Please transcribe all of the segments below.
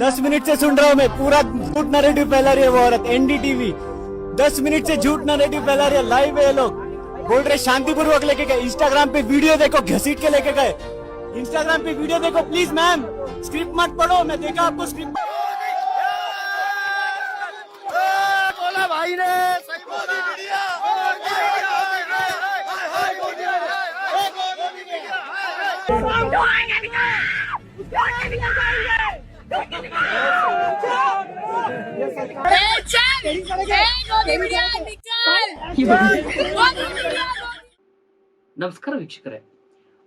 10 minute से सुन रहा हूँ मैं, पूरा झूठ नैरेटिव फैला रही है वो औरत। एनडीटीवी 10 मिनट से झूठ नैरेटिव फैला रही है। लाइव है ये लोग, बोल रहे शांतिपूर्वक लेके गए। इंस्टाग्राम पे वीडियो देखो, घसीट के लेके गए। इंस्टाग्राम पे वीडियो देखो प्लीज मैम, स्क्रिप्ट मत पढ़ो। मैं देखा आपको स्क्रिप्ट बोला भाई ने, सही बोला। ನಮಸ್ಕಾರ ವೀಕ್ಷಕರೇ,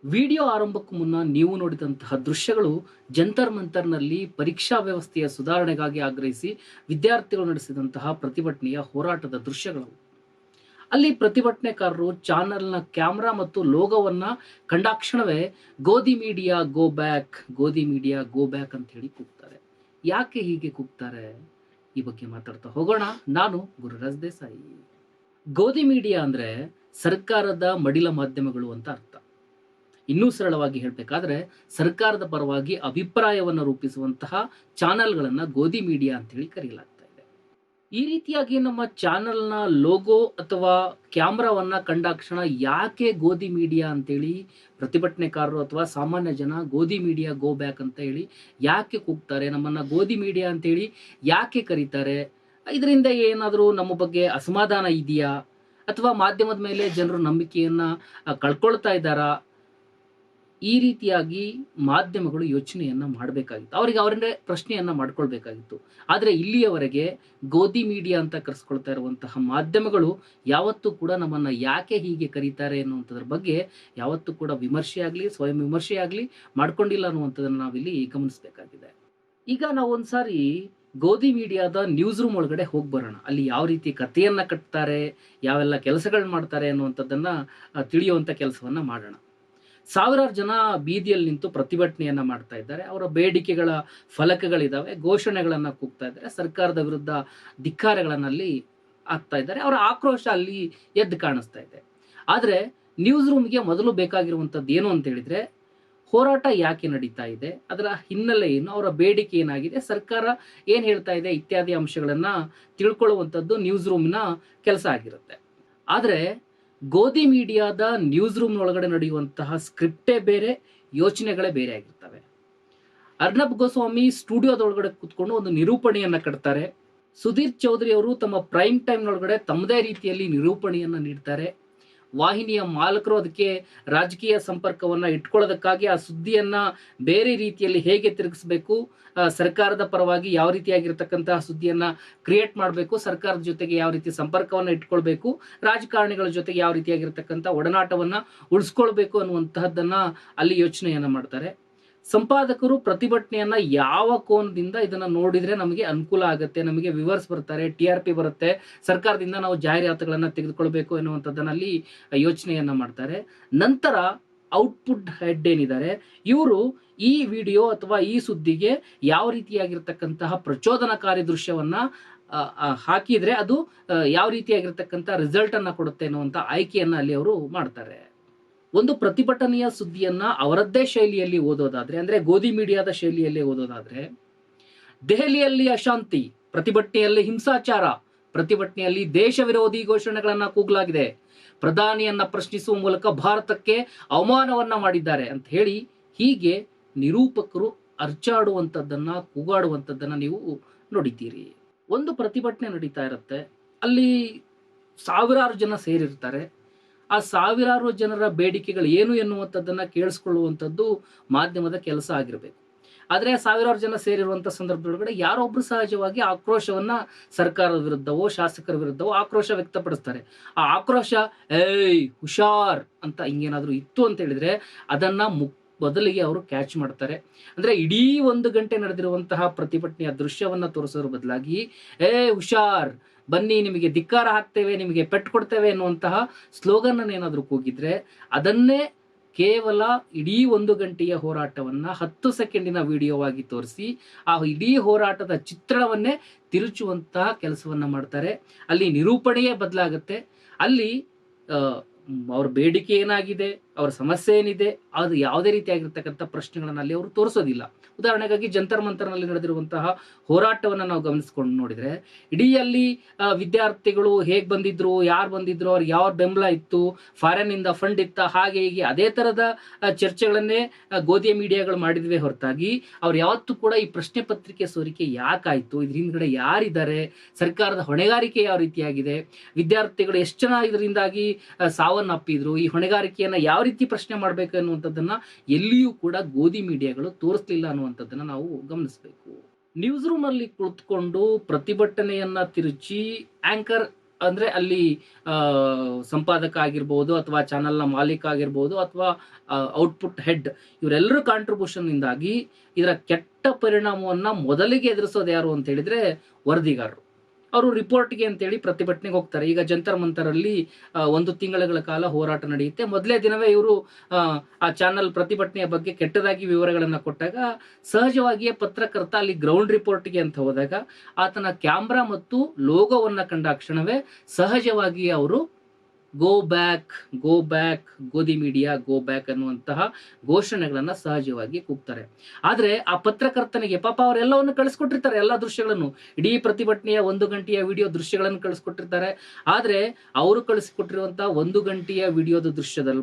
ವಿಡಿಯೋ ಆರಂಭಕ್ಕೂ ಮುನ್ನ ನೀವು ನೋಡಿದಂತಹ ದೃಶ್ಯಗಳು ಜಂತರ್ ಮಂತರ್ನಲ್ಲಿ ಪರೀಕ್ಷಾ ವ್ಯವಸ್ಥೆಯ ಸುಧಾರಣೆಗಾಗಿ ಆಗ್ರಹಿಸಿ ವಿದ್ಯಾರ್ಥಿಗಳು ನಡೆಸಿದಂತಹ ಪ್ರತಿಭಟನೆಯ ಹೋರಾಟದ ದೃಶ್ಯಗಳು. ಅಲ್ಲಿ ಪ್ರತಿಭಟನೆಕಾರರು ಚಾನೆಲ್ನ ಕ್ಯಾಮ್ರಾ ಮತ್ತು ಲೋಗೋವನ್ನ ಕಂಡಾಕ್ಷಣವೇ ಗೋಧಿ ಮೀಡಿಯಾ ಗೋ ಬ್ಯಾಕ್, ಗೋಧಿ ಮೀಡಿಯಾ ಗೋ ಬ್ಯಾಕ್ ಅಂತ ಹೇಳಿ ಕೂಗ್ತಾರೆ. ಯಾಕೆ ಹೀಗೆ ಕೂಗ್ತಾರೆ, ಈ ಬಗ್ಗೆ ಮಾತಾಡ್ತಾ ಹೋಗೋಣ. ನಾನು ಗುರುರಾಜ್ ದೇಸಾಯಿ. ಗೋಧಿ ಮೀಡಿಯಾ ಅಂದ್ರೆ ಸರ್ಕಾರದ ಮಡಿಲ ಮಾಧ್ಯಮಗಳು ಅಂತ ಅರ್ಥ. ಇನ್ನೂ ಸರಳವಾಗಿ ಹೇಳಬೇಕಾದ್ರೆ ಸರ್ಕಾರದ ಪರವಾಗಿ ಅಭಿಪ್ರಾಯವನ್ನು ರೂಪಿಸುವಂತಹ ಚಾನೆಲ್ಗಳನ್ನ ಗೋಧಿ ಮೀಡಿಯಾ ಅಂತ ಹೇಳಿ ಕರೆಯಲಾಗ್ತಾ ಇದೆ. ಈ ರೀತಿಯಾಗಿ ನಮ್ಮ ಚಾನೆಲ್ನ ಲೋಗೋ ಅಥವಾ ಕ್ಯಾಮ್ರಾವನ್ನ ಕಂಡಾಕ್ಷಣ ಯಾಕೆ ಗೋಧಿ ಮೀಡಿಯಾ ಅಂತೇಳಿ ಪ್ರತಿಭಟನೆಕಾರರು ಅಥವಾ ಸಾಮಾನ್ಯ ಜನ ಗೋಧಿ ಮೀಡಿಯಾ ಗೋ ಬ್ಯಾಕ್ ಅಂತ ಹೇಳಿ ಯಾಕೆ ಕೂಗ್ತಾರೆ, ನಮ್ಮನ್ನ ಗೋಧಿ ಮೀಡಿಯಾ ಅಂತೇಳಿ ಯಾಕೆ ಕರೀತಾರೆ, ಇದರಿಂದ ಏನಾದರೂ ನಮ್ಮ ಬಗ್ಗೆ ಅಸಮಾಧಾನ ಇದೆಯಾ ಅಥವಾ ಮಾಧ್ಯಮದ ಮೇಲೆ ಜನರು ನಂಬಿಕೆಯನ್ನ ಕಳ್ಕೊಳ್ತಾ ಇದ್ದಾರಾ, ಈ ರೀತಿಯಾಗಿ ಮಾಧ್ಯಮಗಳು ಯೋಚನೆಯನ್ನ ಮಾಡಬೇಕಾಗಿತ್ತು. ಅವರನ್ನೇ ಪ್ರಶ್ನೆಯನ್ನ ಮಾಡ್ಕೊಳ್ಬೇಕಾಗಿತ್ತು. ಆದರೆ ಇಲ್ಲಿಯವರೆಗೆ ಗೋಧಿ ಮೀಡಿಯಾ ಅಂತ ಕರೆಸ್ಕೊಳ್ತಾ ಇರುವಂತಹ ಮಾಧ್ಯಮಗಳು ಯಾವತ್ತೂ ಕೂಡ ನಮ್ಮನ್ನ ಯಾಕೆ ಹೀಗೆ ಕರೀತಾರೆ ಅನ್ನುವಂಥದ್ರ ಬಗ್ಗೆ ಯಾವತ್ತೂ ಕೂಡ ವಿಮರ್ಶೆ ಆಗಲಿ ಸ್ವಯಂ ವಿಮರ್ಶೆ ಆಗಲಿ ಮಾಡ್ಕೊಂಡಿಲ್ಲ ಅನ್ನುವಂಥದ್ದನ್ನು ನಾವಿಲ್ಲಿ ಗಮನಿಸಬೇಕಾಗಿದೆ. ಈಗ ನಾವು ಒಂದ್ಸಾರಿ ಗೋಧಿ ಮೀಡಿಯಾದ ನ್ಯೂಸ್ ರೂಮ್ ಒಳಗಡೆ ಹೋಗಿ ಬರೋಣ. ಅಲ್ಲಿ ಯಾವ ರೀತಿ ಕಥೆಯನ್ನ ಕಟ್ತಾರೆ, ಯಾವೆಲ್ಲ ಕೆಲಸಗಳು ಮಾಡ್ತಾರೆ ಅನ್ನುವಂಥದ್ದನ್ನ ತಿಳಿಯುವಂತ ಕೆಲಸವನ್ನ ಮಾಡೋಣ. ಸಾವಿರಾರು ಜನ ಬೀದಿಯಲ್ಲಿ ನಿಂತು ಪ್ರತಿಭಟನೆಯನ್ನ ಮಾಡ್ತಾ ಇದ್ದಾರೆ. ಅವರ ಬೇಡಿಕೆಗಳ ಫಲಕಗಳಿದಾವೆ, ಘೋಷಣೆಗಳನ್ನ ಕೂಗ್ತಾ ಇದ್ದಾರೆ, ಸರ್ಕಾರದ ವಿರುದ್ಧ ಧಿಕ್ಕಾರಗಳನ್ನ ಅಲ್ಲಿ ಆಗ್ತಾ ಇದ್ದಾರೆ. ಅವರ ಆಕ್ರೋಶ ಅಲ್ಲಿ ಎದ್ದು ಕಾಣಿಸ್ತಾ ಇದೆ. ಆದ್ರೆ ನ್ಯೂಸ್ ರೂಮ್ಗೆ ಮೊದಲು ಬೇಕಾಗಿರುವಂತದ್ದು ಏನು ಅಂತ ಹೇಳಿದ್ರೆ, ಹೋರಾಟ ಯಾಕೆ ನಡೀತಾ ಇದೆ, ಅದರ ಹಿನ್ನೆಲೆ ಏನು, ಅವರ ಬೇಡಿಕೆ ಏನಾಗಿದೆ, ಸರ್ಕಾರ ಏನ್ ಹೇಳ್ತಾ ಇದೆ ಇತ್ಯಾದಿ ಅಂಶಗಳನ್ನ ತಿಳ್ಕೊಳ್ಳುವಂಥದ್ದು ನ್ಯೂಸ್ ರೂಮ್ನ ಕೆಲಸ ಆಗಿರುತ್ತೆ. ಆದ್ರೆ ಗೋಧಿ ಮೀಡಿಯಾದ ನ್ಯೂಸ್ ರೂಮ್ ಒಳಗಡೆ ನಡೆಯುವಂತಹ ಸ್ಕ್ರಿಪ್ಟೇ ಬೇರೆ, ಯೋಚನೆಗಳೇ ಬೇರೆ ಆಗಿರ್ತವೆ. ಅರ್ನಬ್ ಗೋಸ್ವಾಮಿ ಸ್ಟುಡಿಯೋದೊಳಗಡೆ ಕೂತ್ಕೊಂಡು ಒಂದು ನಿರೂಪಣೆಯನ್ನ ಕಟ್ತಾರೆ. ಸುಧೀರ್ ಚೌಧರಿ ಅವರು ತಮ್ಮ ಪ್ರೈಮ್ ಟೈಮ್ ಒಳಗಡೆ ತಮ್ಮದೇ ರೀತಿಯಲ್ಲಿ ನಿರೂಪಣೆಯನ್ನ ನೀಡ್ತಾರೆ. ವಾಹಿನಿಯ ಮಾಲಕರು ಅದಕ್ಕೆ ರಾಜಕೀಯ ಸಂಪರ್ಕವನ್ನ ಇಟ್ಕೊಳ್ಳೋದಕ್ಕಾಗಿ ಆ ಸುದ್ದಿಯನ್ನ ಬೇರೆ ರೀತಿಯಲ್ಲಿ ಹೇಗೆ ತಿರುಗಿಸಬೇಕು, ಸರ್ಕಾರದ ಪರವಾಗಿ ಯಾವ ರೀತಿಯಾಗಿರ್ತಕ್ಕಂತಹ ಸುದ್ದಿಯನ್ನ ಕ್ರಿಯೇಟ್ ಮಾಡಬೇಕು, ಸರ್ಕಾರದ ಜೊತೆಗೆ ಯಾವ ರೀತಿ ಸಂಪರ್ಕವನ್ನ ಇಟ್ಕೊಳ್ಬೇಕು, ರಾಜಕಾರಣಿಗಳ ಜೊತೆಗೆ ಯಾವ ರೀತಿಯಾಗಿರ್ತಕ್ಕಂಥ ಒಡನಾಟವನ್ನ ಉಳಿಸ್ಕೊಳ್ಬೇಕು ಅನ್ನುವಂತಹದ್ದನ್ನ ಅಲ್ಲಿ ಯೋಚನೆಯನ್ನ ಮಾಡ್ತಾರೆ. ಸಂಪಾದಕರು ಪ್ರತಿಭಟನೆಯನ್ನ ಯಾವ ಕೋನದಿಂದ ಇದನ್ನ ನೋಡಿದ್ರೆ ನಮಗೆ ಅನುಕೂಲ ಆಗುತ್ತೆ, ನಮಗೆ ವ್ಯೂವರ್ಸ್ ಬರ್ತಾರೆ, TRP ಬರುತ್ತೆ, ಸರ್ಕಾರದಿಂದ ನಾವು ಜಾಹೀರಾತುಗಳನ್ನ ತೆಗೆದುಕೊಳ್ಬೇಕು ಎನ್ನುವಂಥದ್ದನ್ನ ಅಲ್ಲಿ ಯೋಚನೆಯನ್ನ ಮಾಡ್ತಾರೆ. ನಂತರ ಔಟ್ಪುಟ್ ಹೆಡ್ ಏನಿದ್ದಾರೆ ಇವರು ಈ ವಿಡಿಯೋ ಅಥವಾ ಈ ಸುದ್ದಿಗೆ ಯಾವ ರೀತಿಯಾಗಿರ್ತಕ್ಕಂತಹ ಪ್ರಚೋದನಕಾರಿ ದೃಶ್ಯವನ್ನ ಹಾಕಿದ್ರೆ ಅದು ಯಾವ ರೀತಿಯಾಗಿರ್ತಕ್ಕಂಥ ರಿಸಲ್ಟ್ ಅನ್ನ ಕೊಡುತ್ತೆ ಅನ್ನುವಂಥ ಆಯ್ಕೆಯನ್ನ ಅಲ್ಲಿ ಅವರು ಮಾಡ್ತಾರೆ. ಒಂದು ಪ್ರತಿಭಟನೆಯ ಸುದ್ದಿಯನ್ನ ಅವರದ್ದೇ ಶೈಲಿಯಲ್ಲಿ ಓದೋದಾದ್ರೆ, ಅಂದ್ರೆ ಗೋಧಿ ಮೀಡಿಯಾದ ಶೈಲಿಯಲ್ಲಿ ಓದೋದಾದ್ರೆ, ದೆಹಲಿಯಲ್ಲಿ ಅಶಾಂತಿ, ಪ್ರತಿಭಟನೆಯಲ್ಲಿ ಹಿಂಸಾಚಾರ, ಪ್ರತಿಭಟನೆಯಲ್ಲಿ ದೇಶ ವಿರೋಧಿ ಘೋಷಣೆಗಳನ್ನ ಕೂಗಲಾಗಿದೆ, ಪ್ರಧಾನಿಯನ್ನ ಪ್ರಶ್ನಿಸುವ ಮೂಲಕ ಭಾರತಕ್ಕೆ ಅವಮಾನವನ್ನ ಮಾಡಿದ್ದಾರೆ ಅಂತ ಹೇಳಿ ಹೀಗೆ ನಿರೂಪಕರು ಅರ್ಚಾಡುವಂಥದ್ದನ್ನ ಕೂಗಾಡುವಂಥದ್ದನ್ನ ನೀವು ನೋಡಿದ್ದೀರಿ. ಒಂದು ಪ್ರತಿಭಟನೆ ನಡೀತಾ ಇರುತ್ತೆ, ಅಲ್ಲಿ ಸಾವಿರಾರು ಜನ ಸೇರಿರ್ತಾರೆ. ಆ ಸಾವಿರಾರು ಜನರ ಬೇಡಿಕೆಗಳು ಏನು ಎನ್ನುವಂಥದ್ದನ್ನ ಕೇಳಿಸ್ಕೊಳ್ಳುವಂಥದ್ದು ಮಾಧ್ಯಮದ ಕೆಲಸ ಆಗಿರಬೇಕು. ಆದ್ರೆ ಸಾವಿರಾರು ಜನ ಸೇರಿರುವಂತ ಸಂದರ್ಭದೊಳಗಡೆ ಯಾರೊಬ್ರು ಸಹಜವಾಗಿ ಆಕ್ರೋಶವನ್ನ ಸರ್ಕಾರದ ವಿರುದ್ಧವೋ ಶಾಸಕರ ವಿರುದ್ಧವೋ ಆಕ್ರೋಶ ವ್ಯಕ್ತಪಡಿಸ್ತಾರೆ. ಆ ಆಕ್ರೋಶ ಹುಷಾರ್ ಅಂತ ಹಿಂಗೇನಾದ್ರೂ ಇತ್ತು ಅಂತ ಹೇಳಿದ್ರೆ ಅದನ್ನ ಮೊದಲಿಗೆ ಅವರು ಕ್ಯಾಚ್ ಮಾಡ್ತಾರೆ. ಅಂದ್ರೆ ಇಡೀ 1 ಗಂಟೆ ನಡೆದಿರುವಂತಹ ಪ್ರತಿಭಟನೆಯ ದೃಶ್ಯವನ್ನ ತೋರಿಸೋದ್ರ ಬದಲಾಗಿ ಹುಷಾರ್, ಬನ್ನಿ ನಿಮಗೆ ಧಿಕ್ಕಾರ ಹಾಕ್ತೇವೆ, ನಿಮಗೆ ಪೆಟ್ಟು ಕೊಡ್ತೇವೆ ಎನ್ನುವಂತಹ ಸ್ಲೋಗನ್ ಅನ್ನು ಏನಾದರೂ ಕೂಗಿದ್ರೆ ಅದನ್ನೇ ಕೇವಲ ಇಡೀ 1 ಗಂಟೆಯ ಹೋರಾಟವನ್ನ 10 ಸೆಕೆಂಡಿನ ವಿಡಿಯೋವಾಗಿ ತೋರಿಸಿ ಆ ಇಡೀ ಹೋರಾಟದ ಚಿತ್ರಣವನ್ನೇ ತಿರುಚುವಂತಹ ಕೆಲಸವನ್ನ ಮಾಡ್ತಾರೆ. ಅಲ್ಲಿ ನಿರೂಪಣೆಯೇ ಬದಲಾಗುತ್ತೆ. ಅಲ್ಲಿ ಅವ್ರ ಬೇಡಿಕೆ ಏನಾಗಿದೆ, ಅವರ ಸಮಸ್ಯೆ ಏನಿದೆ ಅದು ಯಾವುದೇ ರೀತಿಯಾಗಿರ್ತಕ್ಕಂಥ ಪ್ರಶ್ನೆಗಳನ್ನು ಅಲ್ಲಿ ಅವರು ತೋರಿಸೋದಿಲ್ಲ. ಉದಾಹರಣೆಗಾಗಿ ಜಂತರ್ ಮಂತರ್ನಲ್ಲಿ ನಡೆದಿರುವಂತಹ ಹೋರಾಟವನ್ನು ನಾವು ಗಮನಿಸ್ಕೊಂಡು ನೋಡಿದ್ರೆ ಇಡೀ ಅಲ್ಲಿ ವಿದ್ಯಾರ್ಥಿಗಳು ಹೇಗೆ ಬಂದಿದ್ರು, ಯಾರು ಬಂದಿದ್ರು, ಅವ್ರಿಗೆ ಯಾವ ಬೆಂಬಲ ಇತ್ತು, ಫಾರಿನ್ ಇಂದ ಫಂಡ್ ಇತ್ತ, ಹಾಗೆ ಹೀಗೆ ಅದೇ ತರದ ಚರ್ಚೆಗಳನ್ನೇ ಗೋಧಿಯ ಮೀಡಿಯಾಗಳು ಮಾಡಿದ್ವೇ ಹೊರತಾಗಿ ಅವ್ರು ಯಾವತ್ತೂ ಕೂಡ ಈ ಪ್ರಶ್ನೆ ಪತ್ರಿಕೆ ಸೋರಿಕೆ ಯಾಕಾಯ್ತು, ಇದ್ರ ಹಿಂದ್ಗಡೆ ಯಾರಿದ್ದಾರೆ, ಸರ್ಕಾರದ ಹೊಣೆಗಾರಿಕೆ ಯಾವ ರೀತಿಯಾಗಿದೆ, ವಿದ್ಯಾರ್ಥಿಗಳು ಎಷ್ಟು ಜನ ಇದರಿಂದಾಗಿ ಸಾವನ್ನಪ್ಪಿದ್ರು, ಈ ಹೊಣೆಗಾರಿಕೆಯನ್ನ ಯಾವ ರೀತಿ ಪ್ರಶ್ನೆ ಮಾಡಬೇಕು ಅನ್ನುವಂಥದ್ದನ್ನ ಎಲ್ಲಿಯೂ ಕೂಡ ಗೋಧಿ ಮೀಡಿಯಾಗಳು ತೋರಿಸ್ಲಿಲ್ಲ ಅನ್ನುವಂಥದ್ದನ್ನ ನಾವು ಗಮನಿಸಬೇಕು. ನ್ಯೂಸ್ ರೂಮ್ ಅಲ್ಲಿ ಕುಳಿತುಕೊಂಡು ಪ್ರತಿಭಟನೆಯನ್ನ ತಿರುಚಿ ಆಂಕರ್ ಅಂದ್ರೆ ಅಲ್ಲಿ ಸಂಪಾದಕ ಆಗಿರ್ಬೋದು ಅಥವಾ ಚಾನಲ್ನ ಮಾಲೀಕ ಆಗಿರ್ಬೋದು ಅಥವಾ ಔಟ್ಪುಟ್ ಹೆಡ್ ಇವರೆಲ್ಲರೂ ಕಾಂಟ್ರಿಬ್ಯೂಷನ್ ಇಂದಾಗಿ ಇದರ ಕೆಟ್ಟ ಪರಿಣಾಮವನ್ನ ಮೊದಲಿಗೆ ಎದುರಿಸೋದು ಯಾರು ಅಂತ ಹೇಳಿದ್ರೆ ವರದಿಗಾರರು. ಅವರು ರಿಪೋರ್ಟ್ಗೆ ಅಂತೇಳಿ ಪ್ರತಿಭಟನೆಗೆ ಹೋಗ್ತಾರೆ. ಈಗ ಜಂತರ್ ಮಂತರಲ್ಲಿ 1 ತಿಂಗಳ ಕಾಲ ಹೋರಾಟ ನಡೆಯುತ್ತೆ. ಮೊದಲೇ ದಿನವೇ ಇವರು ಆ ಚಾನಲ್ ಪ್ರತಿಭಟನೆಯ ಬಗ್ಗೆ ಕೆಟ್ಟದಾಗಿ ವಿವರಗಳನ್ನು ಕೊಟ್ಟಾಗ ಸಹಜವಾಗಿಯೇ ಪತ್ರಕರ್ತ ಅಲ್ಲಿ ಗ್ರೌಂಡ್ ರಿಪೋರ್ಟ್ಗೆ ಅಂತ ಹೋದಾಗ ಆತನ ಕ್ಯಾಮ್ರಾ ಮತ್ತು ಲೋಗೋವನ್ನ ಕಂಡ ಕ್ಷಣವೇ ಸಹಜವಾಗಿ ಅವರು ಗೋ ಬ್ಯಾಕ್ ಗೋಧಿ ಮೀಡಿಯಾ ಗೋ ಬ್ಯಾಕ್ ಅನ್ನುವಂತಹ ಘೋಷಣೆಗಳನ್ನ ಸಹಜವಾಗಿ ಕೂಗ್ತಾರೆ. ಆದ್ರೆ ಆ ಪತ್ರಕರ್ತನಿಗೆ ಪಾಪ ಅವರೆಲ್ಲವನ್ನು ಕಳಿಸ್ಕೊಟ್ಟಿರ್ತಾರೆ, ಎಲ್ಲಾ ದೃಶ್ಯಗಳನ್ನು, ಇಡೀ ಪ್ರತಿಭಟನೆಯ 1 ಗಂಟೆಯ ವಿಡಿಯೋ ದೃಶ್ಯಗಳನ್ನು ಕಳಿಸ್ಕೊಟ್ಟಿರ್ತಾರೆ. ಆದ್ರೆ ಅವರು ಕಳಿಸಿಕೊಟ್ಟಿರುವಂತಹ 1 ಗಂಟೆಯ ವಿಡಿಯೋದ ದೃಶ್ಯದ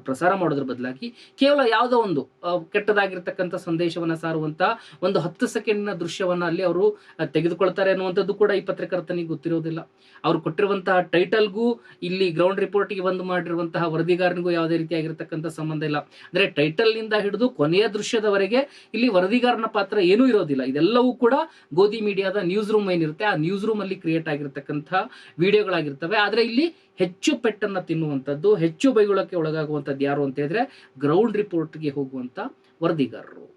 ಪ್ರಸಾರ ಮಾಡೋದ್ರ ಬದಲಾಗಿ ಕೇವಲ ಯಾವುದೋ ಒಂದು ಕೆಟ್ಟದಾಗಿರ್ತಕ್ಕಂಥ ಸಂದೇಶವನ್ನ ಸಾರುವಂತ ಒಂದು 10 ಸೆಕೆಂಡ್ನ ದೃಶ್ಯವನ್ನ ಅಲ್ಲಿ ಅವರು ತೆಗೆದುಕೊಳ್ತಾರೆ ಅನ್ನುವಂಥದ್ದು ಕೂಡ ಈ ಪತ್ರಕರ್ತನಿಗೆ ಗೊತ್ತಿರೋದಿಲ್ಲ. ಅವ್ರು ಕೊಟ್ಟಿರುವಂತಹ ಟೈಟಲ್ಗೂ ಇಲ್ಲಿ ಗ್ರೌಂಡ್ ರಿಪೋರ್ಟ್ಗೆ ಬಂದು ಮಾಡಿರುವಂತಹ ವರದಿಗಾರನಿಗೂ ಯಾವುದೇ ರೀತಿಯಾಗಿರ್ತಕ್ಕಂಥ ಸಂಬಂಧ ಇಲ್ಲ. ಅಂದ್ರೆ ಟೈಟಲ್ ನಿಂದ ಹಿಡಿದು ಕೊನೆಯ ದೃಶ್ಯದವರೆಗೆ ಇಲ್ಲಿ ವರದಿಗಾರನ ಪಾತ್ರ ಏನೂ ಇರೋದಿಲ್ಲ. ಇದೆಲ್ಲವೂ ಕೂಡ ಗೋಧಿ ಮೀಡಿಯಾದ ನ್ಯೂಸ್ ರೂಮ್ ಏನಿರುತ್ತೆ ಆ ನ್ಯೂಸ್ ರೂಮ್ ಅಲ್ಲಿ ಕ್ರಿಯೇಟ್ ಆಗಿರ್ತಕ್ಕಂಥ ವಿಡಿಯೋಗಳಾಗಿರ್ತವೆ. ಆದ್ರೆ ಇಲ್ಲಿ ಹೆಚ್ಚು ಪೆಟ್ಟನ್ನ ತಿನ್ನುವಂಥದ್ದು, ಹೆಚ್ಚು ಬೈಗುಳಕ್ಕೆ ಒಳಗಾಗುವಂಥದ್ದು ಯಾರು ಅಂತ ಹೇಳಿದ್ರೆ ಗ್ರೌಂಡ್ ರಿಪೋರ್ಟ್ಗೆ ಹೋಗುವಂತ ವರದಿಗಾರರು.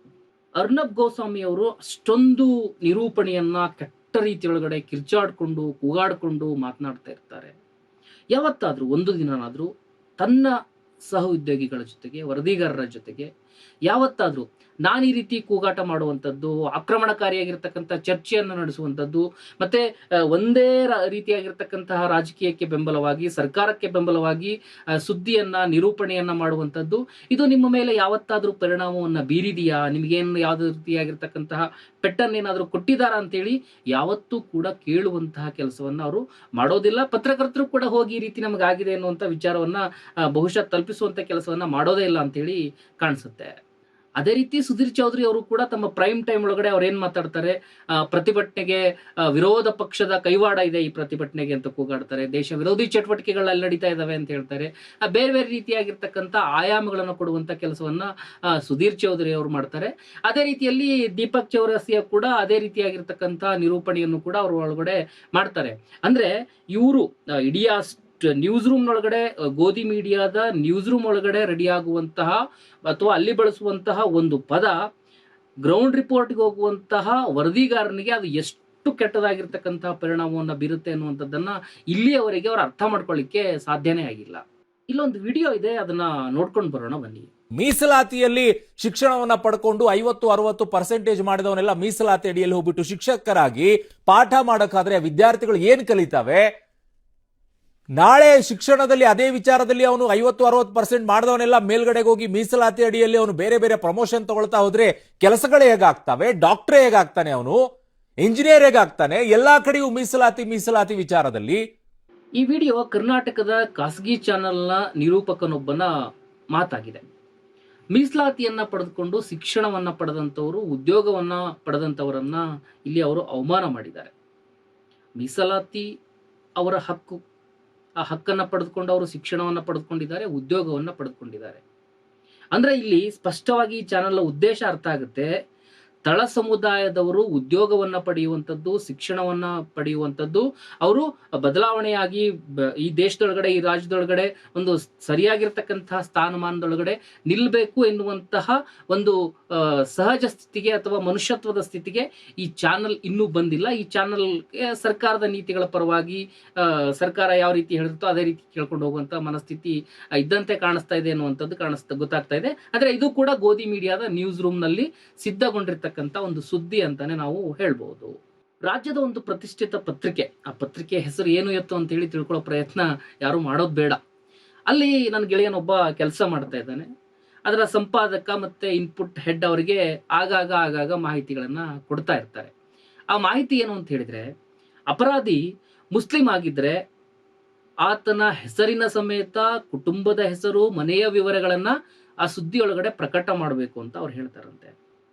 ಅರ್ನಬ್ ಗೋಸ್ವಾಮಿ ಅವರು ಅಷ್ಟೊಂದು ನಿರೂಪಣೆಯನ್ನ ಕೆಟ್ಟ ರೀತಿಯೊಳಗಡೆ ಕಿರ್ಚಾಡ್ಕೊಂಡು ಕೂಗಾಡ್ಕೊಂಡು ಮಾತನಾಡ್ತಾ ಇರ್ತಾರೆ. ಯಾವತ್ತಾದ್ರೂ ಒಂದು ದಿನನಾದ್ರೂ ತನ್ನ ಸಹ ಉದ್ಯೋಗಿಗಳ ಜೊತೆಗೆ, ವರದಿಗಾರರ ಜೊತೆಗೆ ಯಾವತ್ತಾದ್ರೂ ನಾನು ಈ ರೀತಿ ಕೂಗಾಟ ಮಾಡುವಂಥದ್ದು, ಆಕ್ರಮಣಕಾರಿಯಾಗಿರ್ತಕ್ಕಂಥ ಚರ್ಚೆಯನ್ನು ನಡೆಸುವಂಥದ್ದು, ಮತ್ತೆ ಒಂದೇ ರೀತಿಯಾಗಿರ್ತಕ್ಕಂತಹ ರಾಜಕೀಯಕ್ಕೆ ಬೆಂಬಲವಾಗಿ, ಸರ್ಕಾರಕ್ಕೆ ಬೆಂಬಲವಾಗಿ ಸುದ್ದಿಯನ್ನ ನಿರೂಪಣೆಯನ್ನ ಮಾಡುವಂಥದ್ದು, ಇದು ನಿಮ್ಮ ಮೇಲೆ ಯಾವತ್ತಾದ್ರೂ ಪರಿಣಾಮವನ್ನ ಬೀರಿದೆಯಾ, ನಿಮಗೇನು ಯಾವುದೇ ರೀತಿಯಾಗಿರ್ತಕ್ಕಂತಹ ಪೆಟ್ಟನ್ನೇನಾದ್ರೂ ಕೊಟ್ಟಿದ್ದಾರಾ ಅಂತೇಳಿ ಯಾವತ್ತೂ ಕೂಡ ಕೇಳುವಂತಹ ಕೆಲಸವನ್ನ ಅವರು ಮಾಡೋದಿಲ್ಲ. ಪತ್ರಕರ್ತರು ಕೂಡ ಹೋಗಿ ಈ ರೀತಿ ನಮಗಾಗಿದೆ ಅನ್ನುವಂಥ ವಿಚಾರವನ್ನ ಬಹುಶಃ ತಲುಪಿಸುವಂತ ಕೆಲಸವನ್ನ ಮಾಡೋದೇ ಇಲ್ಲ ಅಂತೇಳಿ ಕಾಣಿಸುತ್ತೆ. ಅದೇ ರೀತಿ ಸುಧೀರ್ ಚೌಧರಿ ಅವರು ಕೂಡ ತಮ್ಮ ಪ್ರೈಮ್ ಟೈಮ್ ಒಳಗಡೆ ಅವ್ರು ಏನ್ ಮಾತಾಡ್ತಾರೆ, ಪ್ರತಿಭಟನೆಗೆ ವಿರೋಧ ಪಕ್ಷದ ಕೈವಾಡ ಇದೆ ಈ ಪ್ರತಿಭಟನೆಗೆ ಅಂತ ಕೂಗಾಡ್ತಾರೆ, ದೇಶ ವಿರೋಧಿ ಚಟುವಟಿಕೆಗಳು ಅಲ್ಲಿ ನಡೀತಾ ಇದಾವೆ ಅಂತ ಹೇಳ್ತಾರೆ. ಬೇರೆ ಬೇರೆ ರೀತಿಯಾಗಿರ್ತಕ್ಕಂಥ ಆಯಾಮಗಳನ್ನು ಕೊಡುವಂತ ಕೆಲಸವನ್ನ ಸುಧೀರ್ ಚೌಧರಿ ಅವರು ಮಾಡ್ತಾರೆ. ಅದೇ ರೀತಿಯಲ್ಲಿ ದೀಪಕ್ ಚೌರಸಿಯಾ ಕೂಡ ಅದೇ ರೀತಿಯಾಗಿರ್ತಕ್ಕಂಥ ನಿರೂಪಣೆಯನ್ನು ಕೂಡ ಅವರು ಒಳಗಡೆ ಮಾಡ್ತಾರೆ. ಅಂದ್ರೆ ಇವರು ಇಡೀ ನ್ಯೂಸ್ ರೂಮ್ ಒಳಗಡೆ, ಗೋಧಿ ಮೀಡಿಯಾದ ನ್ಯೂಸ್ ರೂಮ್ ಒಳಗಡೆ ರೆಡಿ ಆಗುವಂತಹ ಅಥವಾ ಅಲ್ಲಿ ಬಳಸುವಂತಹ ಒಂದು ಪದ ಗ್ರೌಂಡ್ ರಿಪೋರ್ಟ್ಗೆ ಹೋಗುವಂತಹ ವರದಿಗಾರನಿಗೆ ಅದು ಎಷ್ಟು ಕೆಟ್ಟದಾಗಿರ್ತಕ್ಕಂತಹ ಪರಿಣಾಮವನ್ನು ಬೀರುತ್ತೆ ಅನ್ನುವಂಥದ್ದನ್ನ ಇಲ್ಲಿಯವರೆಗೆ ಅವರು ಅರ್ಥ ಮಾಡ್ಕೊಳ್ಳಿಕ್ಕೆ ಸಾಧ್ಯನೇ ಆಗಿಲ್ಲ. ಇಲ್ಲೊಂದು ವಿಡಿಯೋ ಇದೆ, ಅದನ್ನ ನೋಡ್ಕೊಂಡು ಬರೋಣ ಬನ್ನಿ. ಮೀಸಲಾತಿಯಲ್ಲಿ ಶಿಕ್ಷಣವನ್ನ ಪಡ್ಕೊಂಡು 50-60% ಮಾಡಿದವನೆಲ್ಲ ಮೀಸಲಾತಿ ಅಡಿಯಲ್ಲಿ ಹೋಗ್ಬಿಟ್ಟು ಶಿಕ್ಷಕರಾಗಿ ಪಾಠ ಮಾಡೋಕ್ಕಾದ್ರೆ ವಿದ್ಯಾರ್ಥಿಗಳು ಏನ್ ಕಲಿತಾವೆ? ನಾಳೆ ಶಿಕ್ಷಣದಲ್ಲಿ ಅದೇ ವಿಚಾರದಲ್ಲಿ ಅವನು 50-60% ಮಾಡಿದವನೆಲ್ಲ ಮೇಲ್ಗಡೆಗೆ ಹೋಗಿ ಮೀಸಲಾತಿ ಅಡಿಯಲ್ಲಿ ಅವನು ಬೇರೆ ಬೇರೆ ಪ್ರಮೋಷನ್ ತಗೊಳ್ತಾ ಹೋದ್ರೆ ಕೆಲಸಗಳು ಹೇಗಾಗ್ತವೆ? ಡಾಕ್ಟರ್ ಹೇಗಾಗ್ತಾನೆ, ಅವನು ಇಂಜಿನಿಯರ್ ಹೇಗಾಗ್ತಾನೆ? ಎಲ್ಲಾ ಕಡೆಯೂ ಮೀಸಲಾತಿ ವಿಚಾರದಲ್ಲಿ. ಈ ವಿಡಿಯೋ ಕರ್ನಾಟಕದ ಖಾಸಗಿ ಚಾನೆಲ್ನ ನಿರೂಪಕನೊಬ್ಬನ ಮಾತಾಗಿದೆ. ಮೀಸಲಾತಿಯನ್ನ ಪಡೆದುಕೊಂಡು ಶಿಕ್ಷಣವನ್ನ ಪಡೆದಂತವರು, ಉದ್ಯೋಗವನ್ನ ಪಡೆದಂತವರನ್ನ ಇಲ್ಲಿ ಅವರು ಅವಮಾನ ಮಾಡಿದ್ದಾರೆ. ಮೀಸಲಾತಿ ಅವರ ಹಕ್ಕು, ಆ ಹಕ್ಕನ್ನ ಪಡೆದುಕೊಂಡು ಅವರು ಶಿಕ್ಷಣವನ್ನ ಪಡೆದುಕೊಂಡಿದ್ದಾರೆ, ಉದ್ಯೋಗವನ್ನ ಪಡೆದುಕೊಂಡಿದ್ದಾರೆ. ಅಂದ್ರೆ ಇಲ್ಲಿ ಸ್ಪಷ್ಟವಾಗಿ ಈ ಚಾನೆಲ್ ಉದ್ದೇಶ ಅರ್ಥ ಆಗುತ್ತೆ. ತಳ ಸಮುದಾಯದವರು ಉದ್ಯೋಗವನ್ನ ಪಡೆಯುವಂಥದ್ದು, ಶಿಕ್ಷಣವನ್ನ ಪಡೆಯುವಂಥದ್ದು, ಅವರು ಬದಲಾವಣೆಯಾಗಿ ಈ ದೇಶದೊಳಗಡೆ, ಈ ರಾಜ್ಯದೊಳಗಡೆ ಒಂದು ಸರಿಯಾಗಿರ್ತಕ್ಕಂತಹ ಸ್ಥಾನಮಾನದೊಳಗಡೆ ನಿಲ್ಲಬೇಕು ಎನ್ನುವಂತಹ ಒಂದು ಸಹಜ ಸ್ಥಿತಿಗೆ ಅಥವಾ ಮನುಷ್ಯತ್ವದ ಸ್ಥಿತಿಗೆ ಈ ಚಾನಲ್ ಇನ್ನೂ ಬಂದಿಲ್ಲ. ಈ ಚಾನಲ್ ಸರ್ಕಾರದ ನೀತಿಗಳ ಪರವಾಗಿ ಸರ್ಕಾರ ಯಾವ ರೀತಿ ಹೇಳಿರುತ್ತೋ ಅದೇ ರೀತಿ ಕೇಳ್ಕೊಂಡು ಹೋಗುವಂತ ಮನಸ್ಥಿತಿ ಇದ್ದಂತೆ ಕಾಣಿಸ್ತಾ ಇದೆ ಅನ್ನುವಂಥದ್ದು ಗೊತ್ತಾಗ್ತಾ ಇದೆ. ಆದ್ರೆ ಇದು ಕೂಡ ಗೋಧಿ ಮೀಡಿಯಾದ ನ್ಯೂಸ್ ರೂಮ್ ನಲ್ಲಿ ಸಿದ್ಧಗೊಂಡಿರ್ತಕ್ಕಂಥ ಒಂದು ಸುದ್ದಿ ಅಂತಾನೆ ನಾವು ಹೇಳ್ಬಹುದು. ರಾಜ್ಯದ ಒಂದು ಪ್ರತಿಷ್ಠಿತ ಪತ್ರಿಕೆ, ಆ ಪತ್ರಿಕೆ ಹೆಸರು ಏನು ಎತ್ತು ಅಂತ ಹೇಳಿ ತಿಳ್ಕೊಳ್ಳೋ ಪ್ರಯತ್ನ ಯಾರು ಮಾಡೋದು ಬೇಡ. ಅಲ್ಲಿ ನನ್ನ ಗೆಳೆಯನೊಬ್ಬ ಕೆಲಸ ಮಾಡ್ತಾ ಇದ್ದಾನೆ. ಅದರ ಸಂಪಾದಕ ಮತ್ತೆ ಇನ್ಪುಟ್ ಹೆಡ್ ಅವರಿಗೆ ಆಗಾಗ ಮಾಹಿತಿಗಳನ್ನ ಕೊಡ್ತಾ ಇರ್ತಾರೆ. ಆ ಮಾಹಿತಿ ಏನು ಅಂತ ಹೇಳಿದ್ರೆ, ಅಪರಾಧಿ ಮುಸ್ಲಿಂ ಆಗಿದ್ರೆ ಆತನ ಹೆಸರಿನ ಸಮೇತ ಕುಟುಂಬದ ಹೆಸರು, ಮನೆಯ ವಿವರಗಳನ್ನ ಆ ಸುದ್ದಿಯೊಳಗಡೆ ಪ್ರಕಟ ಮಾಡಬೇಕು ಅಂತ ಅವ್ರು ಹೇಳ್ತಾರಂತೆ.